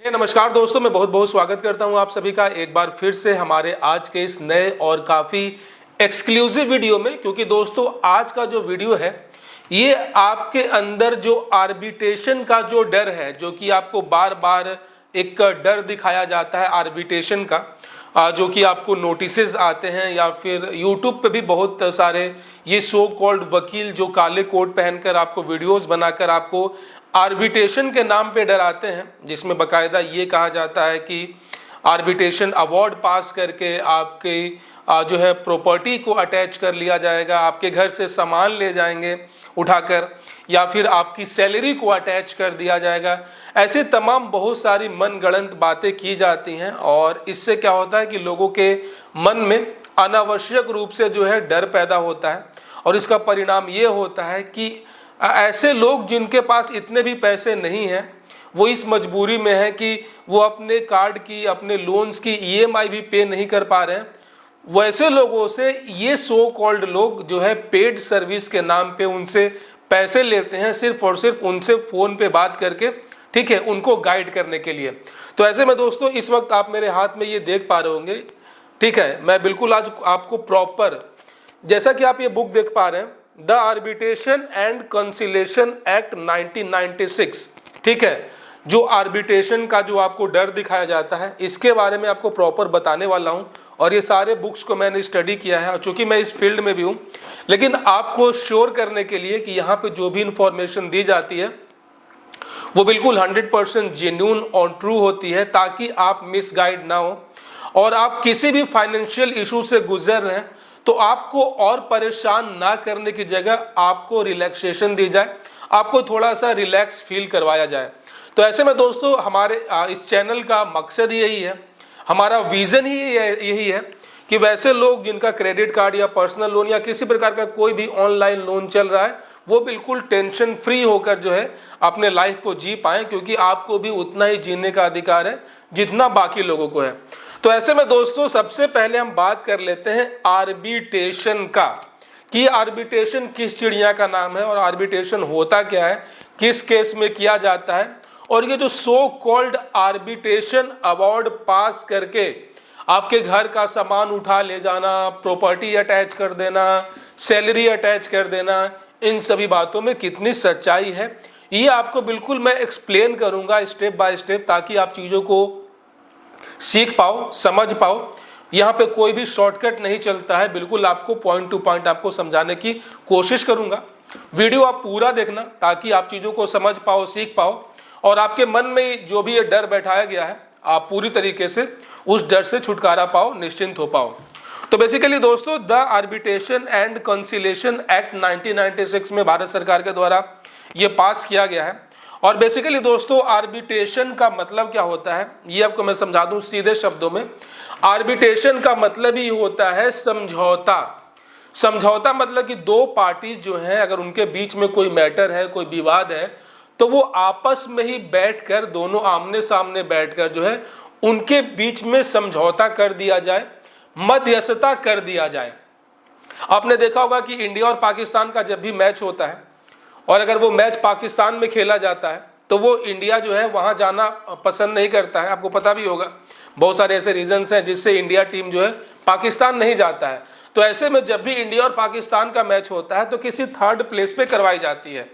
नमस्कार दोस्तों, मैं बहुत बहुत स्वागत करता हूं आप सभी का एक बार फिर से हमारे आज के इस नए और काफ़ी एक्सक्लूसिव वीडियो में। क्योंकि दोस्तों आज का जो वीडियो है ये आपके अंदर जो आर्बिट्रेशन का जो डर है, जो कि आपको बार बार एक डर दिखाया जाता है आर्बिट्रेशन का, जो कि आपको नोटिसेस आते हैं या फिर यूट्यूब पे भी बहुत सारे ये सो कॉल्ड वकील जो काले कोट पहनकर आपको वीडियोस बनाकर आपको आर्बिट्रेशन के नाम पे डराते हैं, जिसमें बकायदा ये कहा जाता है कि आर्बिट्रेशन अवार्ड पास करके आपके जो है प्रॉपर्टी को अटैच कर लिया जाएगा, आपके घर से सामान ले जाएंगे उठाकर, या फिर आपकी सैलरी को अटैच कर दिया जाएगा। ऐसे तमाम बहुत सारी मनगढ़ंत बातें की जाती हैं और इससे क्या होता है कि लोगों के मन में अनावश्यक रूप से जो है डर पैदा होता है। और इसका परिणाम ये होता है कि ऐसे लोग जिनके पास इतने भी पैसे नहीं हैं, वो इस मजबूरी में है कि वो अपने कार्ड की, अपने लोन्स की ईएमआई भी पे नहीं कर पा रहे हैं। वैसे लोगों से ये सो कॉल्ड लोग जो है पेड सर्विस के नाम पे उनसे पैसे लेते हैं, सिर्फ और सिर्फ उनसे फ़ोन पे बात करके, ठीक है, उनको गाइड करने के लिए। तो ऐसे में दोस्तों इस वक्त आप मेरे हाथ में ये देख पा रहे होंगे, ठीक है, मैं बिल्कुल आज आपको प्रॉपर, जैसा कि आप ये बुक देख पा रहे हैं, the arbitration and conciliation act 1996, ठीक है, जो आर्बिट्रेशन का जो आपको डर दिखाया जाता है इसके बारे में आपको प्रॉपर बताने वाला हूं। और ये सारे बुक्स को मैंने स्टडी किया है, और चूंकि मैं इस फील्ड में भी हूं, लेकिन आपको श्योर करने के लिए कि यहाँ पे जो भी इंफॉर्मेशन दी जाती है वो बिल्कुल 100% जेन्युइन और ट्रू होती है, ताकि आप मिसगाइड ना हो और आप किसी भी फाइनेंशियल इशू से गुजर रहे हैं तो आपको और परेशान ना करने की जगह आपको रिलैक्सेशन दी जाए, आपको थोड़ा सा रिलैक्स फील करवाया जाए। तो ऐसे में दोस्तों हमारे इस चैनल का मकसद यही है, हमारा विज़न ही यही है कि वैसे लोग जिनका क्रेडिट कार्ड या पर्सनल लोन या किसी प्रकार का कोई भी ऑनलाइन लोन चल रहा है, वो बिल्कुल टेंशन फ्री होकर जो है अपने लाइफ को जी पाएं, क्योंकि आपको भी उतना ही जीने का अधिकार है जितना बाकी लोगों को है। तो ऐसे में दोस्तों सबसे पहले हम बात कर लेते हैं आर्बिट्रेशन का, कि आर्बिट्रेशन किस चिड़िया का नाम है और आर्बिट्रेशन होता क्या है, किस केस में किया जाता है। और ये जो सो कॉल्ड आर्बिट्रेशन अवार्ड पास करके आपके घर का सामान उठा ले जाना, प्रॉपर्टी अटैच कर देना, सैलरी अटैच कर देना, इन सभी बातों में कितनी सच्चाई है ये आपको बिल्कुल मैं एक्सप्लेन करूंगा स्टेप बाय स्टेप, ताकि आप चीज़ों को सीख पाओ, समझ पाओ। यहाँ पे कोई भी शॉर्टकट नहीं चलता है, बिल्कुल आपको पॉइंट टू पॉइंट आपको समझाने की कोशिश करूंगा। वीडियो आप पूरा देखना ताकि आप चीज़ों को समझ पाओ, सीख पाओ, और आपके मन में जो भी ये डर बैठाया गया है आप पूरी तरीके से उस डर से छुटकारा पाओ, निश्चिंत हो पाओ। तो बेसिकली दोस्तों the arbitration and conciliation act 1996 में भारत सरकार के द्वारा ये पास किया गया है। और बेसिकली दोस्तों आर्बिट्रेशन का मतलब क्या होता है ये आपको मैं समझा दूं सीधे शब्दों में। आर्बिट्रेशन का मतलब ही होता है समझौता। समझौता मतलब कि दो पार्टीज जो हैं, अगर उनके बीच में कोई मैटर है, कोई विवाद है, तो वो आपस में ही बैठकर, दोनों आमने सामने बैठकर जो है उनके बीच में समझौता कर दिया जाए, मध्यस्थता कर दिया जाए। आपने देखा होगा कि इंडिया और पाकिस्तान का जब भी मैच होता है और अगर वो मैच पाकिस्तान में खेला जाता है तो वो इंडिया जो है वहाँ जाना पसंद नहीं करता है। आपको पता भी होगा बहुत सारे ऐसे रीजंस हैं जिससे इंडिया टीम जो है पाकिस्तान नहीं जाता है। तो ऐसे में जब भी इंडिया और पाकिस्तान का मैच होता है तो किसी थर्ड प्लेस पे करवाई जाती है,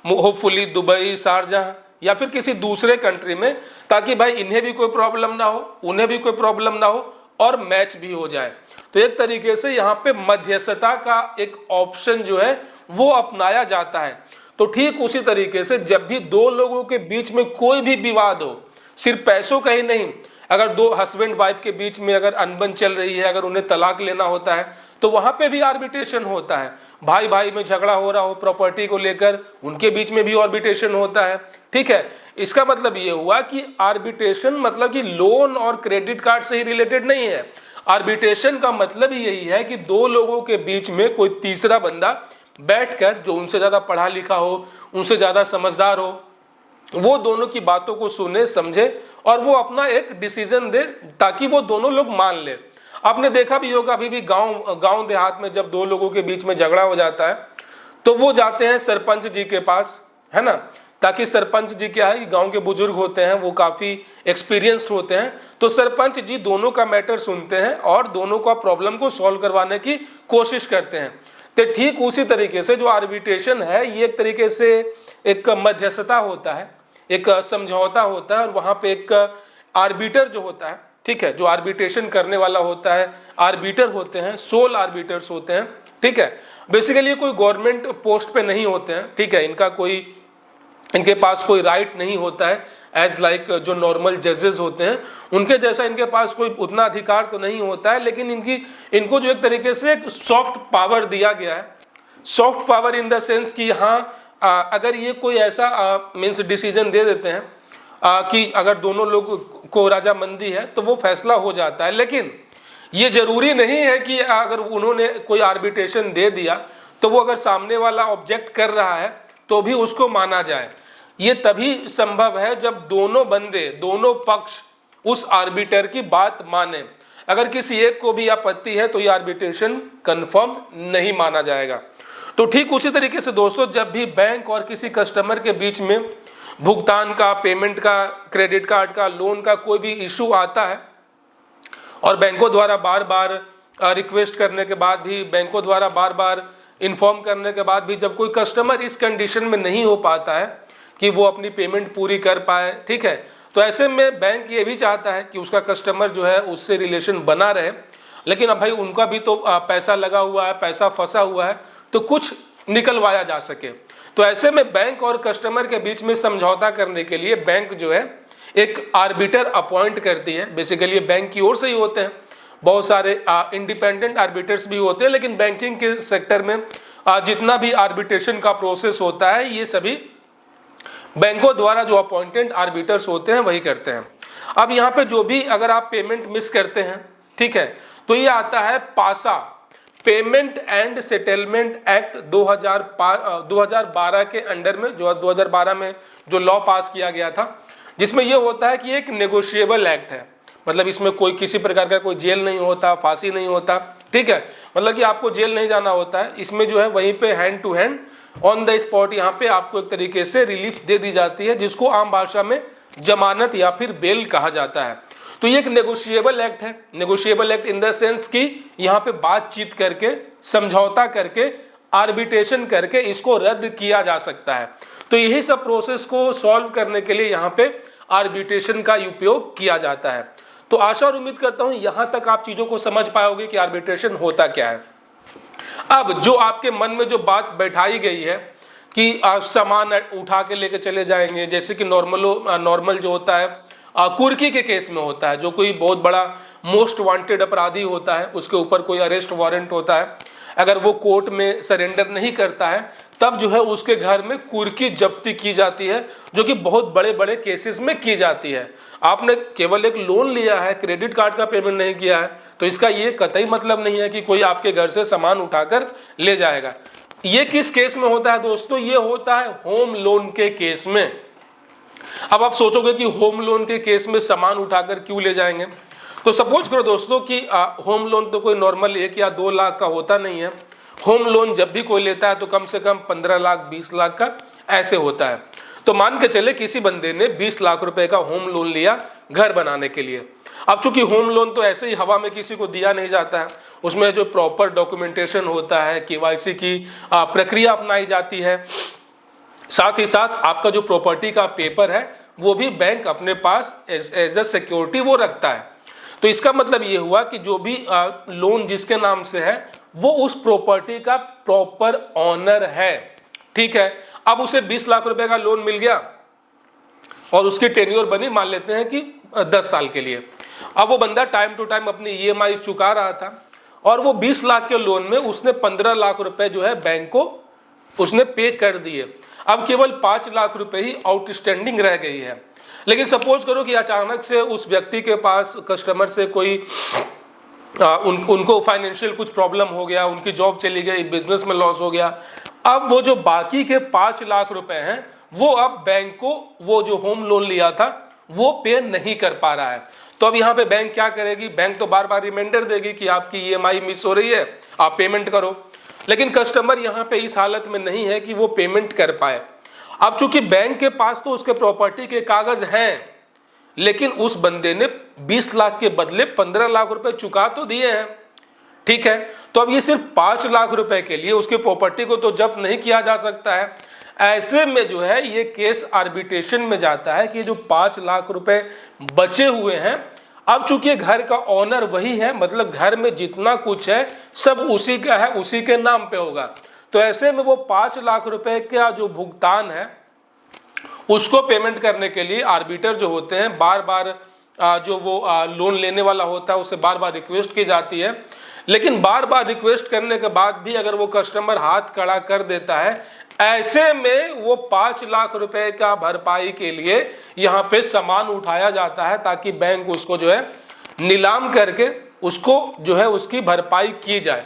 होपफुली दुबई, शारजाह या फिर किसी दूसरे कंट्री में, ताकि भाई इन्हें भी कोई प्रॉब्लम ना हो, उन्हें भी कोई प्रॉब्लम ना हो और मैच भी हो जाए। तो एक तरीके से यहाँ पे मध्यस्थता का एक ऑप्शन जो है वो अपनाया जाता है। तो ठीक उसी तरीके से जब भी दो लोगों के बीच में कोई भी विवाद हो, सिर्फ पैसों का ही नहीं, अगर दो हस्बैंड वाइफ के बीच में अगर अनबन चल रही है, अगर उन्हें तलाक लेना होता है तो वहां पे भी आर्बिट्रेशन होता है। भाई भाई में झगड़ा हो रहा हो प्रॉपर्टी को लेकर, उनके बीच में भी आर्बिट्रेशन होता है, ठीक है। इसका मतलब ये हुआ कि आर्बिट्रेशन मतलब कि लोन और क्रेडिट कार्ड से ही रिलेटेड नहीं है। आर्बिट्रेशन का मतलब ही यही है कि दो लोगों के बीच में कोई तीसरा बंदा बैठकर, जो उनसे ज्यादा पढ़ा लिखा हो, उनसे ज्यादा समझदार हो, वो दोनों की बातों को सुने, समझे और वो अपना एक डिसीजन दे, ताकि वो दोनों लोग मान ले। आपने देखा भी होगा अभी भी गांव देहात में जब दो लोगों के बीच में झगड़ा हो जाता है तो वो जाते हैं सरपंच जी के पास, है ना, ताकि सरपंच जी क्या है, गांव के बुजुर्ग होते हैं, वो काफ़ी एक्सपीरियंस्ड होते हैं, तो सरपंच जी दोनों का मैटर सुनते हैं और दोनों का प्रॉब्लम को सॉल्व करवाने की कोशिश करते हैं। तो ठीक उसी तरीके से जो आर्बिट्रेशन है ये एक तरीके से एक मध्यस्थता होता है, एक समझौता होता है, और वहाँ पे एक आर्बिटर जो होता है, ठीक है, जो आर्बिट्रेशन करने वाला होता है, आर्बिटर होते हैं, सोल आर्बिटर्स होते हैं, ठीक है। बेसिकली कोई गवर्नमेंट पोस्ट पे नहीं होते हैं, ठीक है, इनके पास कोई राइट नहीं होता है एज लाइक जो नॉर्मल जजेस होते हैं उनके जैसा इनके पास कोई उतना अधिकार तो नहीं होता है, लेकिन इनको जो एक तरीके से एक सॉफ्ट पावर दिया गया है, soft power in the sense कि हाँ अगर ये कोई ऐसा मीन्स डिसीजन दे देते हैं कि अगर दोनों लोग को रजामंदी है तो वो फैसला हो जाता है। लेकिन ये जरूरी नहीं है कि अगर उन्होंने कोई आर्बिट्रेशन दे दिया तो वो अगर सामने वाला ऑब्जेक्ट कर रहा है तो भी उसको माना जाए। ये तभी संभव है जब दोनों बंदे, दोनों पक्ष उस आर्बिटर की बात माने। अगर किसी एक को भी आपत्ति है तो ये आर्बिट्रेशन कंफर्म नहीं माना जाएगा। तो ठीक उसी तरीके से दोस्तों, जब भी बैंक और किसी कस्टमर के बीच में भुगतान का, पेमेंट का, क्रेडिट कार्ड का, लोन का कोई भी इशू आता है और बैंकों द्वारा बार बार रिक्वेस्ट करने के बाद भी, बैंकों द्वारा बार बार इन्फॉर्म करने के बाद भी जब कोई कस्टमर इस कंडीशन में नहीं हो पाता है कि वो अपनी पेमेंट पूरी कर पाए, ठीक है, तो ऐसे में बैंक ये भी चाहता है कि उसका कस्टमर जो है उससे रिलेशन बना रहे। लेकिन अब भाई उनका भी तो पैसा लगा हुआ है, पैसा फंसा हुआ है, तो कुछ निकलवाया जा सके। तो ऐसे में बैंक और कस्टमर के बीच में समझौता करने के लिए बैंक जो है एक आर्बिटर अपॉइंट करती है। बेसिकली बैंक की ओर से ही होते हैं, बहुत सारे इंडिपेंडेंट आर्बिटर्स भी होते हैं, लेकिन बैंकिंग के सेक्टर में जितना भी आर्बिट्रेशन का प्रोसेस होता है ये सभी बैंकों द्वारा जो अपॉइंटेड आर्बिटर्स होते हैं वही करते हैं। अब यहाँ पे जो भी अगर आप पेमेंट मिस करते हैं, ठीक है, तो ये आता है पासा, पेमेंट एंड सेटलमेंट एक्ट 2012 के अंडर में, जो 2012 में जो लॉ पास किया गया था, जिसमें ये होता है कि एक नेगोशिएबल एक्ट है। मतलब इसमें कोई किसी प्रकार का कोई जेल नहीं होता, फांसी नहीं होता, ठीक है, मतलब कि आपको जेल नहीं जाना होता है। इसमें जो है वहीं पे hand to hand on the spot यहाँ पे आपको एक तरीके से रिलीफ दे दी जाती है, जिसको आम भाषा में जमानत या फिर बेल कहा जाता है। तो ये एक नेगोशिएबल एक्ट है। Negotiable act in the sense कि यहाँ पे बातचीत करके, समझौता करके, आर्बिट्रेशन करके इसको रद्द किया जा सकता है। तो यही सब प्रोसेस को सॉल्व करने के लिए यहाँ पे आर्बिट्रेशन का उपयोग किया जाता है। तो आशा और उम्मीद करता हूं यहां तक आप चीजों को समझ पाओगे कि आर्बिट्रेशन होता क्या है। अब जो आपके मन में जो बात बैठाई गई है कि सामान उठा के लेके चले जाएंगे, जैसे कि नॉर्मल जो होता है कुर्की के केस में होता है, जो कोई बहुत बड़ा मोस्ट वांटेड अपराधी होता है, उसके ऊपर कोई अरेस्ट वारंट होता है, अगर वो कोर्ट में सरेंडर नहीं करता है तब जो है उसके घर में कुर्की जब्ती की जाती है, जो कि बहुत बड़े बड़े केसेस में की जाती है। आपने केवल एक लोन लिया है, क्रेडिट कार्ड का पेमेंट नहीं किया है, तो इसका ये कतई मतलब नहीं है कि कोई आपके घर से सामान उठाकर ले जाएगा। ये किस केस में होता है दोस्तों? ये होता है होम लोन के केस में। अब आप सोचोगे कि होम लोन के केस में सामान उठाकर क्यों ले जाएंगे? तो सपोज करो दोस्तों कि होम लोन तो कोई नॉर्मल 1 या 2 लाख का होता नहीं है। होम लोन जब भी कोई लेता है तो कम से कम 15 लाख 20 लाख का ऐसे होता है। तो मान के चले किसी बंदे ने 20 लाख रुपए का होम लोन लिया घर बनाने के लिए। अब चूंकि होम लोन तो ऐसे ही हवा में किसी को दिया नहीं जाता है, उसमें जो प्रॉपर डॉक्यूमेंटेशन होता है, केवाईसी की प्रक्रिया अपनाई जाती है, साथ ही साथ आपका जो प्रॉपर्टी का पेपर है वो भी बैंक अपने पास एज अ सिक्योरिटी वो रखता है। तो इसका मतलब ये हुआ कि जो भी लोन जिसके नाम से है वो उस प्रॉपर्टी का प्रॉपर ऑनर है, ठीक है। अब उसे 20 लाख रुपए का लोन मिल गया और उसकी टेन्योर बनी, मान लेते हैं कि 10 साल के लिए। अब वो बंदा टाइम टू टाइम अपनी EMI चुका रहा था और वो 20 लाख के लोन में उसने 15 लाख रुपए जो है बैंक को उसने पे कर दिए। अब केवल 5 लाख रुपए ही आउटस्टैंडिंग रह गई है। लेकिन सपोज करो कि अचानक से उस व्यक्ति के पास, कस्टमर से कोई उनको फाइनेंशियल कुछ प्रॉब्लम हो गया, उनकी जॉब चली गई, बिजनेस में लॉस हो गया। अब वो जो बाकी के 5 लाख रुपए हैं वो अब बैंक को वो जो होम लोन लिया था वो पे नहीं कर पा रहा है। तो अब यहाँ पे बैंक क्या करेगी? बैंक तो बार बार रिमाइंडर देगी कि आपकी EMI मिस हो रही है, आप पेमेंट करो। लेकिन कस्टमर यहाँ पे इस हालत में नहीं है कि वो पेमेंट कर पाए। अब चूंकि बैंक के पास तो उसके प्रॉपर्टी के कागज हैं, लेकिन उस बंदे ने 20 लाख के बदले 15 लाख रुपए चुका तो दिए हैं, ठीक है। तो अब ये सिर्फ 5 लाख रुपए के लिए उसकी प्रॉपर्टी को तो जब्त नहीं किया जा सकता है। ऐसे में जो है ये केस आर्बिट्रेशन में जाता है कि जो 5 लाख रुपए बचे हुए हैं, अब चूंकि घर का ऑनर वही है, मतलब घर में जितना कुछ है सब उसी का है, उसी के नाम पे होगा। तो ऐसे में वो 5 लाख रुपए का जो भुगतान है उसको पेमेंट करने के लिए आर्बिटर जो होते हैं बार बार जो वो लोन लेने वाला होता है उसे बार बार रिक्वेस्ट की जाती है। लेकिन बार बार रिक्वेस्ट करने के बाद भी अगर वो कस्टमर हाथ खड़ा कर देता है, ऐसे में वो 5 लाख रुपए का भरपाई के लिए यहाँ पे सामान उठाया जाता है ताकि बैंक उसको जो है नीलाम करके उसको जो है उसकी भरपाई की जाए,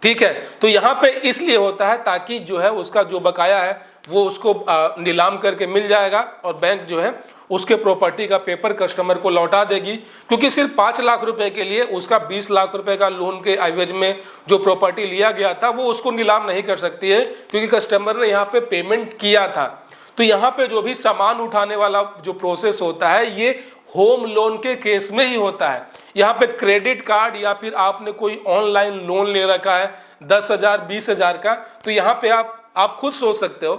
ठीक है। तो यहाँ पे इसलिए होता है ताकि जो है उसका जो बकाया है वो उसको नीलाम करके मिल जाएगा और बैंक जो है उसके प्रॉपर्टी का पेपर कस्टमर को लौटा देगी, क्योंकि सिर्फ 5 लाख रुपए के लिए उसका 20 लाख रुपए का लोन के एवज में जो प्रॉपर्टी लिया गया था वो उसको नीलाम नहीं कर सकती है, क्योंकि कस्टमर ने यहाँ पे पेमेंट किया था। तो यहाँ पे जो भी सामान उठाने वाला जो प्रोसेस होता है ये होम लोन के केस में ही होता है। यहाँ पे क्रेडिट कार्ड या फिर आपने कोई ऑनलाइन लोन ले रखा है 10,000 20,000 का, तो यहाँ पे आप खुद सोच सकते हो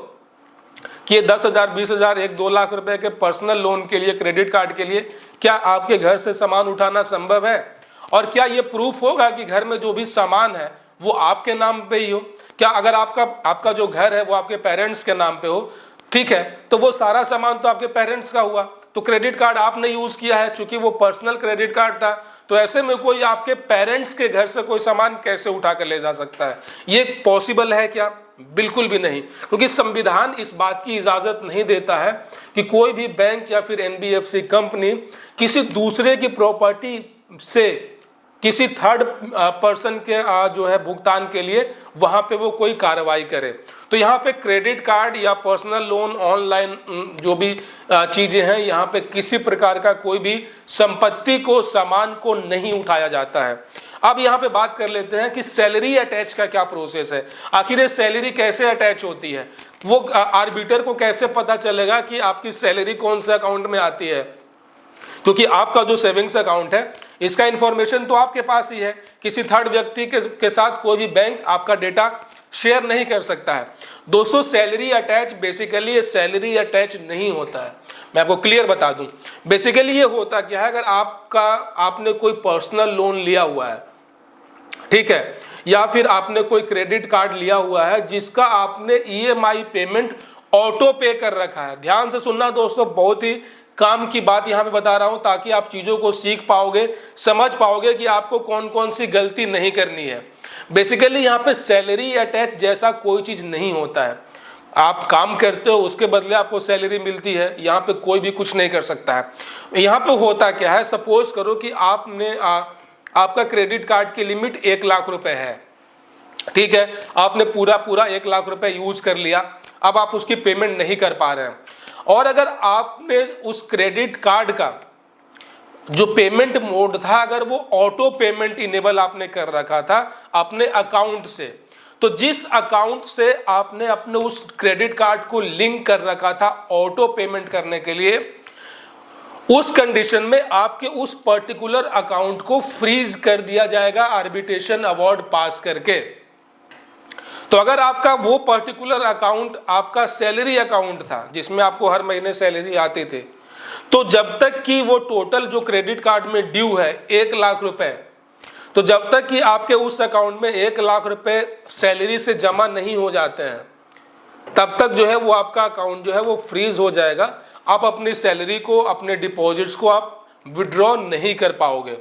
कि ये 10,000 20,000 1-2 लाख रुपए के पर्सनल लोन के लिए, क्रेडिट कार्ड के लिए क्या आपके घर से सामान उठाना संभव है? और क्या ये प्रूफ होगा कि घर में जो भी सामान है वो आपके नाम पे ही हो? क्या अगर आपका जो घर है वो आपके पेरेंट्स के नाम पे हो, ठीक है, तो वो सारा सामान तो आपके पेरेंट्स का हुआ, तो क्रेडिट कार्ड आपने यूज किया है चूंकि वो पर्सनल क्रेडिट कार्ड था। तो ऐसे में कोई आपके पेरेंट्स के घर से कोई सामान कैसे उठा कर ले जा सकता है? ये पॉसिबल है क्या? बिल्कुल भी नहीं, क्योंकि संविधान इस बात की इजाजत नहीं देता है कि कोई भी बैंक या फिर एनबीएफसी कंपनी किसी दूसरे की प्रॉपर्टी से किसी थर्ड पर्सन के जो है भुगतान के लिए वहां पे वो कोई कार्रवाई करे। तो यहाँ पे क्रेडिट कार्ड या पर्सनल लोन, ऑनलाइन जो भी चीजें हैं, यहाँ पे किसी प्रकार का कोई भी संपत्ति को, सामान को नहीं उठाया जाता है। अब यहाँ पे बात कर लेते हैं कि सैलरी अटैच का क्या प्रोसेस है। आखिर ये सैलरी कैसे अटैच होती है? वो आर्बिटर को कैसे पता चलेगा कि आपकी सैलरी कौन से अकाउंट में आती है? क्योंकि आपका जो सेविंग्स अकाउंट है इसका इंफॉर्मेशन तो आपके पास ही है, किसी थर्ड व्यक्ति के साथ कोई भी बैंक आपका डेटा शेयर नहीं कर सकता है। दोस्तों, सैलरी अटैच बेसिकली ये सैलरी अटैच नहीं होता है। मैं आपको क्लियर बता दूं, बेसिकली ये होता क्या है, अगर आपने कोई पर्सनल लोन लिया हुआ है, ठीक है, या फिर आपने कोई क्रेडिट कार्ड लिया हुआ है जिसका आपने ईएमआई पेमेंट ऑटो पे कर रखा है। ध्यान से सुनना दोस्तों, बहुत ही काम की बात यहाँ पे बता रहा हूं ताकि आप चीजों को सीख पाओगे, समझ पाओगे कि आपको कौन कौन सी गलती नहीं करनी है। बेसिकली यहाँ पे सैलरी अटैच जैसा कोई चीज नहीं होता है। आप काम करते हो, उसके बदले आपको सैलरी मिलती है, यहाँ पे कोई भी कुछ नहीं कर सकता है। यहाँ पे होता क्या है, सपोज करो कि आपका क्रेडिट कार्ड की लिमिट 1 लाख रुपए है, ठीक है, आपने पूरा 1 लाख रुपए यूज कर लिया, अब आप उसकी पेमेंट नहीं कर पा रहे हैं। और अगर आपने उस क्रेडिट कार्ड का जो पेमेंट मोड था, अगर वो ऑटो पेमेंट इनेबल आपने कर रखा था अपने अकाउंट से, तो जिस अकाउंट से आपने अपने उस क्रेडिट कार्ड को लिंक कर रखा था ऑटो पेमेंट करने के लिए, उस कंडीशन में आपके उस पर्टिकुलर अकाउंट को फ्रीज कर दिया जाएगा आर्बिट्रेशन अवार्ड पास करके। तो अगर आपका वो पर्टिकुलर अकाउंट आपका सैलरी अकाउंट था जिसमें आपको हर महीने सैलरी आती थी, तो जब तक कि वो टोटल जो क्रेडिट कार्ड में ड्यू है 1 लाख रुपए, तो जब तक कि आपके उस अकाउंट में 1 लाख रुपए सैलरी से जमा नहीं हो जाते हैं, तब तक जो है वो आपका अकाउंट जो है वो फ्रीज हो जाएगा। आप अपनी सैलरी को, अपने डिपॉजिट्स को आप विड्रॉ नहीं कर पाओगे।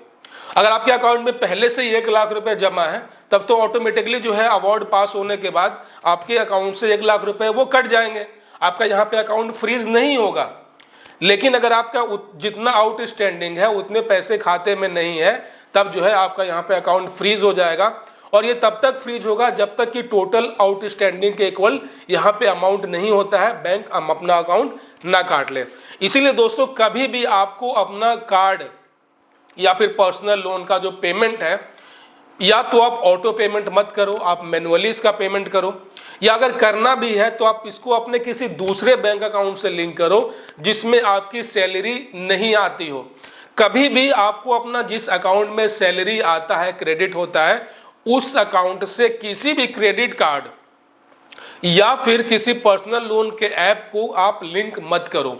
अगर आपके अकाउंट में पहले से ही 1 लाख रुपए जमा है, तब तो ऑटोमेटिकली जो है अवार्ड पास होने के बाद आपके अकाउंट से 1 लाख रुपए वो कट जाएंगे, आपका यहाँ पे अकाउंट फ्रीज नहीं होगा। लेकिन अगर आपका जितना आउटस्टैंडिंग है उतने पैसे खाते में नहीं है, तब जो है आपका यहाँ पे अकाउंट फ्रीज हो जाएगा। और ये तब तक फ्रीज होगा जब तक कि टोटल आउटस्टैंडिंग के इक्वल यहाँ पे अमाउंट नहीं होता है, बैंक अपना अकाउंट ना काट ले। इसीलिए दोस्तों, कभी भी आपको अपना कार्ड या फिर पर्सनल लोन का जो पेमेंट है या तो आप ऑटो पेमेंट मत करो, आप मैनुअली इसका पेमेंट करो, या अगर करना भी है तो आप इसको अपने किसी दूसरे बैंक अकाउंट से लिंक करो जिसमें आपकी सैलरी नहीं आती हो। कभी भी आपको अपना जिस अकाउंट में सैलरी आता है, क्रेडिट होता है, उस अकाउंट से किसी भी क्रेडिट कार्ड या फिर किसी पर्सनल लोन के ऐप को आप लिंक मत करो।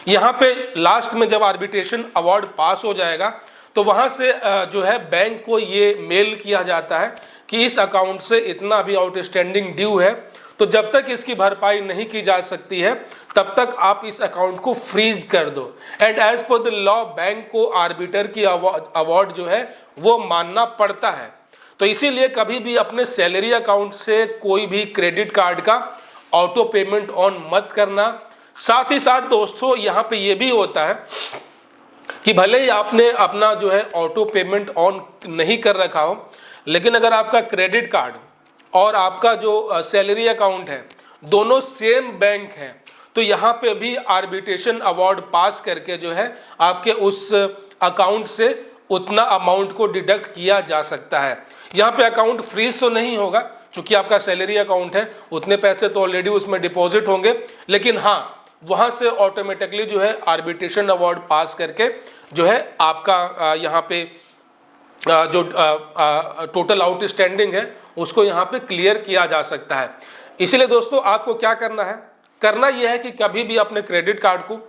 यहाँ पे लास्ट में जब आर्बिट्रेशन अवार्ड पास हो जाएगा तो वहाँ से जो है बैंक को ये मेल किया जाता है कि इस अकाउंट से इतना भी आउटस्टैंडिंग ड्यू है, तो जब तक इसकी भरपाई नहीं की जा सकती है तब तक आप इस अकाउंट को फ्रीज कर दो। And as per the law bank को आर्बिटर की अवार्ड जो है वो मानना पड़ता है। तो इसीलिए कभी भी अपने सैलरी अकाउंट से कोई भी क्रेडिट कार्ड का ऑटो पेमेंट ऑन मत करना। साथ ही साथ दोस्तों यहाँ पे ये भी होता है कि भले ही आपने अपना जो है ऑटो पेमेंट ऑन नहीं कर रखा हो, लेकिन अगर आपका क्रेडिट कार्ड और आपका जो सैलरी अकाउंट है दोनों सेम बैंक है, तो यहाँ पे भी आर्बिट्रेशन अवार्ड पास करके जो है आपके उस अकाउंट से उतना अमाउंट को डिडक्ट किया जा सकता है। यहाँ पे अकाउंट फ्रीज तो नहीं होगा क्योंकि आपका सैलरी अकाउंट है, उतने पैसे तो ऑलरेडी उसमें डिपॉजिट होंगे, लेकिन हाँ वहाँ से ऑटोमेटिकली जो है आर्बिट्रेशन अवार्ड पास करके जो है आपका यहाँ पे जो टोटल आउटस्टैंडिंग है उसको यहाँ पे क्लियर किया जा सकता है। इसीलिए दोस्तों आपको क्या करना है, करना यह है कि कभी भी अपने क्रेडिट कार्ड को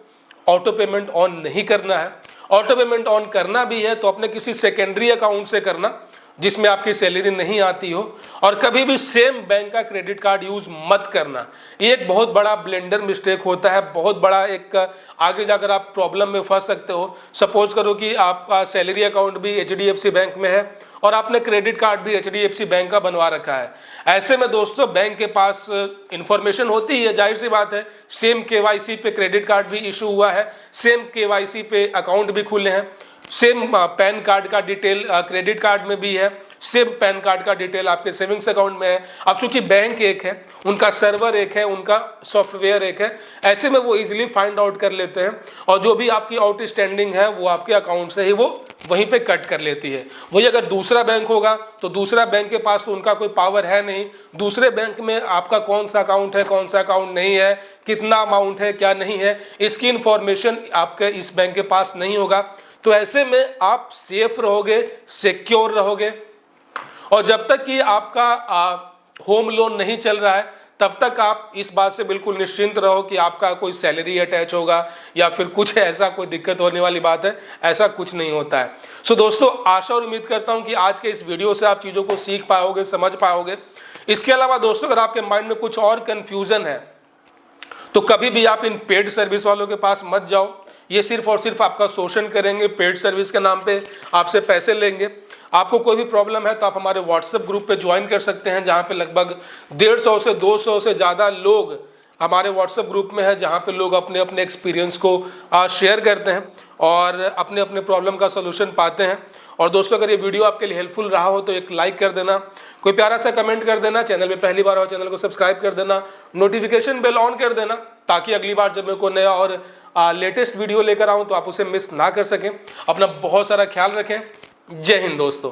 ऑटो पेमेंट ऑन नहीं करना है। ऑटो पेमेंट ऑन करना भी है तो अपने किसी सेकेंडरी अकाउंट से करना जिसमें आपकी सैलरी नहीं आती हो, और कभी भी सेम बैंक का क्रेडिट कार्ड यूज मत करना। ये एक बहुत बड़ा ब्लेंडर मिस्टेक होता है, बहुत बड़ा एक आगे जाकर आप प्रॉब्लम में फंस सकते हो। सपोज करो कि आपका सैलरी अकाउंट भी HDFC बैंक में है और आपने क्रेडिट कार्ड भी HDFC बैंक का बनवा रखा है। ऐसे में दोस्तों बैंक के पास इंफॉर्मेशन होती है, जाहिर सी बात है, सेम KYC पे क्रेडिट कार्ड भी इशू हुआ है, सेम KYC पे अकाउंट भी खुले हैं, सेम पैन कार्ड का डिटेल क्रेडिट कार्ड में भी है, सेम पैन कार्ड का डिटेल आपके सेविंग्स अकाउंट में है। अब चूंकि बैंक एक है, उनका सर्वर एक है, उनका सॉफ्टवेयर एक है, ऐसे में वो इजीली फाइंड आउट कर लेते हैं और जो भी आपकी आउटस्टैंडिंग है वो आपके अकाउंट से ही वो वहीं पे कट कर लेती है। वही अगर दूसरा बैंक होगा तो दूसरा बैंक के पास तो उनका कोई पावर है नहीं, दूसरे बैंक में आपका कौन सा अकाउंट है कौन सा अकाउंट नहीं है, कितना अमाउंट है क्या नहीं है, इसकी इंफॉर्मेशन आपके इस बैंक के पास नहीं होगा। तो ऐसे में आप सेफ रहोगे, सिक्योर रहोगे, और जब तक कि आपका होम लोन नहीं चल रहा है तब तक आप इस बात से बिल्कुल निश्चिंत रहो कि आपका कोई सैलरी अटैच होगा या फिर कुछ ऐसा कोई दिक्कत होने वाली बात है, ऐसा कुछ नहीं होता है। सो दोस्तों आशा और उम्मीद करता हूं कि आज के इस वीडियो से आप चीज़ों को सीख पाओगे, समझ पाओगे। इसके अलावा दोस्तों अगर आपके माइंड में कुछ और कन्फ्यूज़न है तो कभी भी आप इन पेड सर्विस वालों के पास मत जाओ। ये सिर्फ और सिर्फ आपका शोषण करेंगे, पेड सर्विस के नाम पे आपसे पैसे लेंगे। आपको कोई भी प्रॉब्लम है तो आप हमारे व्हाट्सएप ग्रुप पे ज्वाइन कर सकते हैं, जहाँ पे लगभग 150 से 200 से ज़्यादा लोग हमारे व्हाट्सएप ग्रुप में है, जहाँ पे लोग अपने अपने एक्सपीरियंस को शेयर करते हैं और अपने अपने प्रॉब्लम का सोल्यूशन पाते हैं। और दोस्तों अगर ये वीडियो आपके लिए हेल्पफुल रहा हो तो एक लाइक कर देना, कोई प्यारा सा कमेंट कर देना, चैनल में पहली बार हो चैनल को सब्सक्राइब कर देना, नोटिफिकेशन बेल ऑन कर देना ताकि अगली बार जब मैं कोई नया और लेटेस्ट वीडियो लेकर आऊँ तो आप उसे मिस ना कर सकें। अपना बहुत सारा ख्याल रखें। जय हिंद दोस्तों।